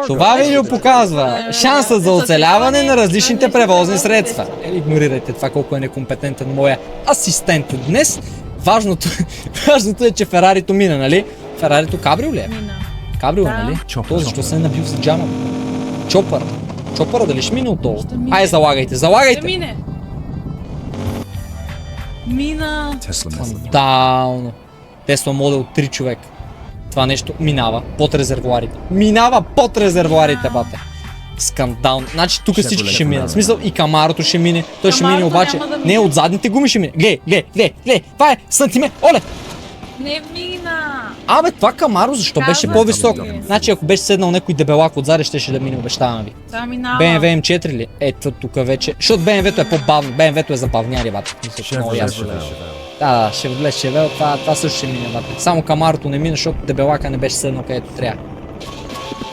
Това видео показва шансът за оцеляване на различните превозни средства. Игнорирайте това колко е некомпетентен моя асистент днес. Важното е, че Ферарито мина, нали? Ферарито кабрио ли е? Мина. Кабрио, Да. нали? Чопър. То защо се е набил с джама? Чопър. Чопъра дали ще мине отдолу? Ще мине. Ай, залагайте, Ще залагайте! мине. Мина. Скандално. Тесла Модел 3 човек. Това нещо минава под резервуарите. Минава под резервуарите, бате. Скандално. Значи тук всички ще минат. В смисъл и Камарото ще мине. Той ще мине Камарото обаче. няма да Не, мине. от задните гуми ще мине. Гле. Това е сантиметр. Оле! Не мина. Абе, това Камаро защо беше Казах по-висок? ви. Значи ако беше седнал някой дебелак отзаде, ще да мине, обещавам ви. Това минава. BMW M4 ли? Ето тук вече. Защото BMW-то е по-бавно. BMW-то е за бавняри, бате. Мисля, че много ясно. Да, Chevrolet Chevelle, това също ще мине, бате. Само Камарото не мина, защото дебелака не беше седнал където трябва.